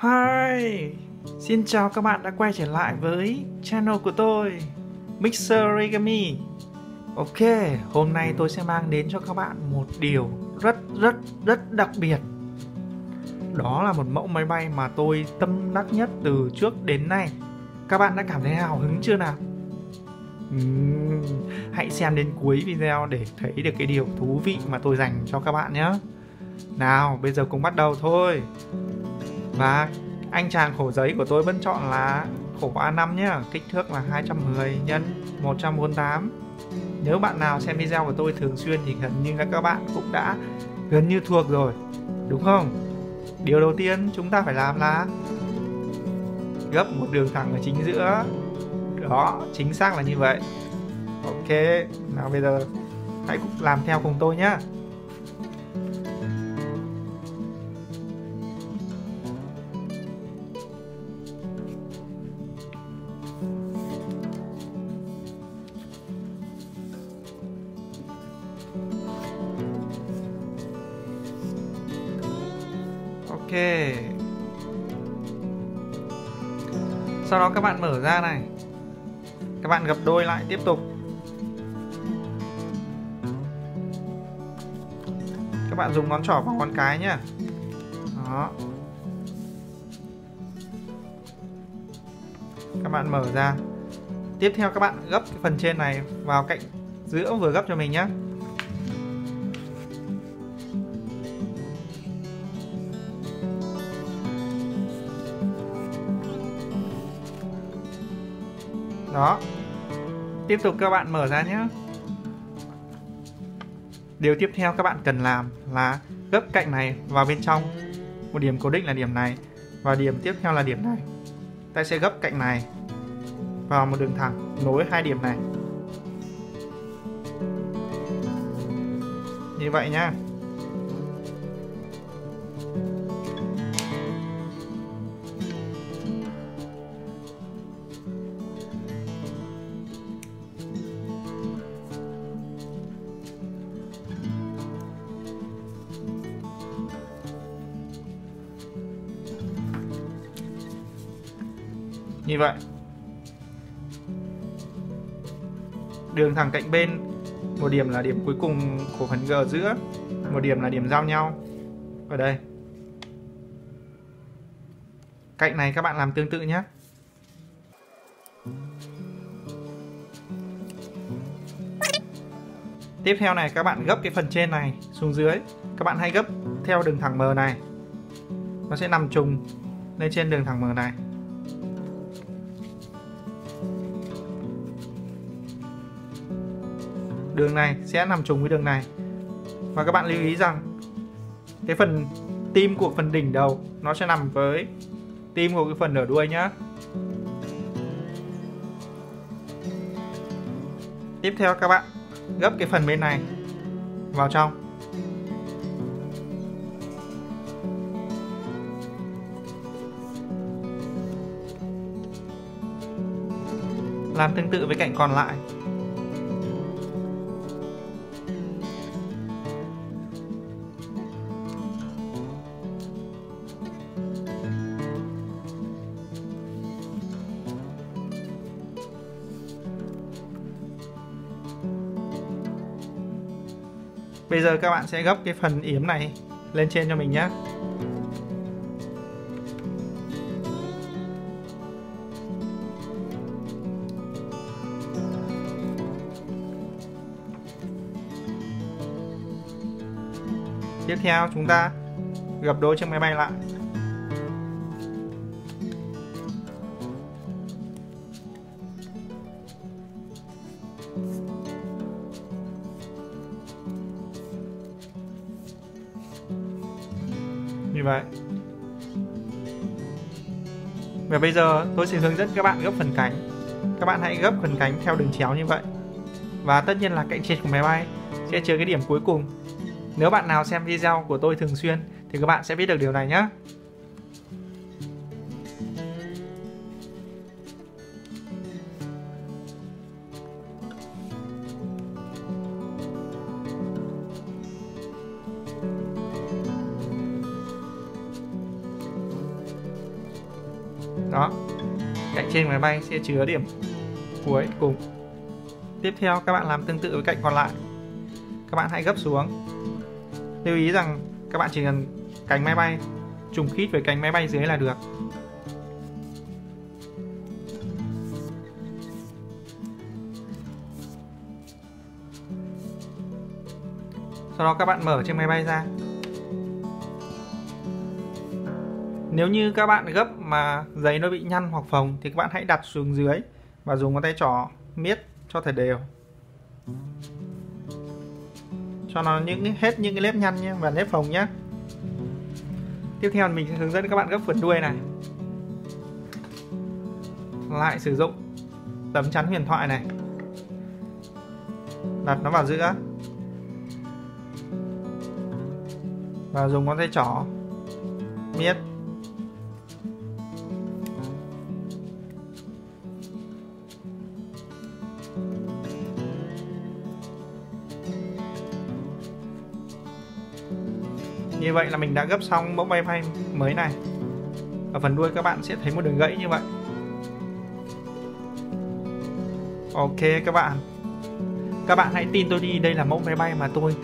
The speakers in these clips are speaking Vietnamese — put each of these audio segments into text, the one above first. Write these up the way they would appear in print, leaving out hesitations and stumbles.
Hi, xin chào các bạn đã quay trở lại với channel của tôi, Mixer Origami. Ok, hôm nay tôi sẽ mang đến cho các bạn một điều rất đặc biệt. Đó là một mẫu máy bay mà tôi tâm đắc nhất từ trước đến nay. Các bạn đã cảm thấy hào hứng chưa nào? Hãy xem đến cuối video để thấy được cái điều thú vị mà tôi dành cho các bạn nhé. Nào, bây giờ cùng bắt đầu thôi. Và anh chàng khổ giấy của tôi vẫn chọn là khổ A5 nhé, kích thước là 210 x 148. Nếu bạn nào xem video của tôi thường xuyên thì gần như các bạn cũng đã gần như thuộc rồi, đúng không? Điều đầu tiên chúng ta phải làm là gấp một đường thẳng ở chính giữa. Đó, chính xác là như vậy. Ok, nào bây giờ hãy làm theo cùng tôi nhé. Ok. Sau đó các bạn mở ra này. Các bạn gập đôi lại tiếp tục. Các bạn dùng ngón trỏ và ngón cái nhé. Đó. Các bạn mở ra. Tiếp theo các bạn gấp cái phần trên này vào cạnh giữa vừa gấp cho mình nhé. Đó. Tiếp tục các bạn mở ra nhé. Điều tiếp theo các bạn cần làm là gấp cạnh này vào bên trong. Một điểm cố định là điểm này và điểm tiếp theo là điểm này. Ta sẽ gấp cạnh này vào một đường thẳng nối hai điểm này. Như vậy nhá. Như vậy. Đường thẳng cạnh bên, một điểm là điểm cuối cùng của phần G ở giữa, một điểm là điểm giao nhau ở đây. Cạnh này các bạn làm tương tự nhé. Tiếp theo này các bạn gấp cái phần trên này xuống dưới. Các bạn hãy gấp theo đường thẳng M này. Nó sẽ nằm trùng lên trên đường thẳng M này. Đường này sẽ nằm trùng với đường này. Và các bạn lưu ý rằng cái phần tim của phần đỉnh đầu nó sẽ nằm với tim của cái phần ở đuôi nhé. Tiếp theo các bạn gấp cái phần bên này vào trong. Làm tương tự với cạnh còn lại. Bây giờ các bạn sẽ gấp cái phần yếm này lên trên cho mình nhé. Tiếp theo chúng ta gập đôi chiếc máy bay lại. Như vậy. Và bây giờ tôi sẽ hướng dẫn các bạn gấp phần cánh. Các bạn hãy gấp phần cánh theo đường chéo như vậy. Và tất nhiên là cạnh trên của máy bay sẽ chứa cái điểm cuối cùng. Nếu bạn nào xem video của tôi thường xuyên thì các bạn sẽ biết được điều này nhé. Đó, cạnh trên máy bay sẽ chứa điểm cuối cùng. Tiếp theo các bạn làm tương tự với cạnh còn lại. Các bạn hãy gấp xuống. Lưu ý rằng các bạn chỉ cần cánh máy bay trùng khít với cánh máy bay dưới là được. Sau đó các bạn mở chiếc máy bay ra. Nếu như các bạn gấp mà giấy nó bị nhăn hoặc phồng thì các bạn hãy đặt xuống dưới và dùng ngón tay trỏ miết cho thật đều, cho nó hết những cái nếp nhăn nhé và nếp phồng nhé. Tiếp theo mình sẽ hướng dẫn các bạn gấp phần đuôi này. Lại sử dụng tấm chắn huyền thoại này, đặt nó vào giữa và dùng ngón tay trỏ miết. Như vậy là mình đã gấp xong mẫu máy bay mới này. Ở phần đuôi các bạn sẽ thấy một đường gãy như vậy. Ok các bạn. Các bạn hãy tin tôi đi, đây là mẫu máy bay mà tôi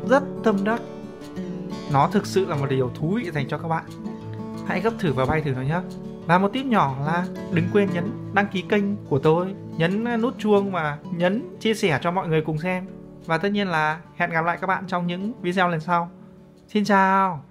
rất tâm đắc. Nó thực sự là một điều thú vị dành cho các bạn. Hãy gấp thử và bay thử nó nhé. Và một tip nhỏ là đừng quên nhấn đăng ký kênh của tôi, nhấn nút chuông và nhấn chia sẻ cho mọi người cùng xem. Và tất nhiên là hẹn gặp lại các bạn trong những video lần sau. Xin chào!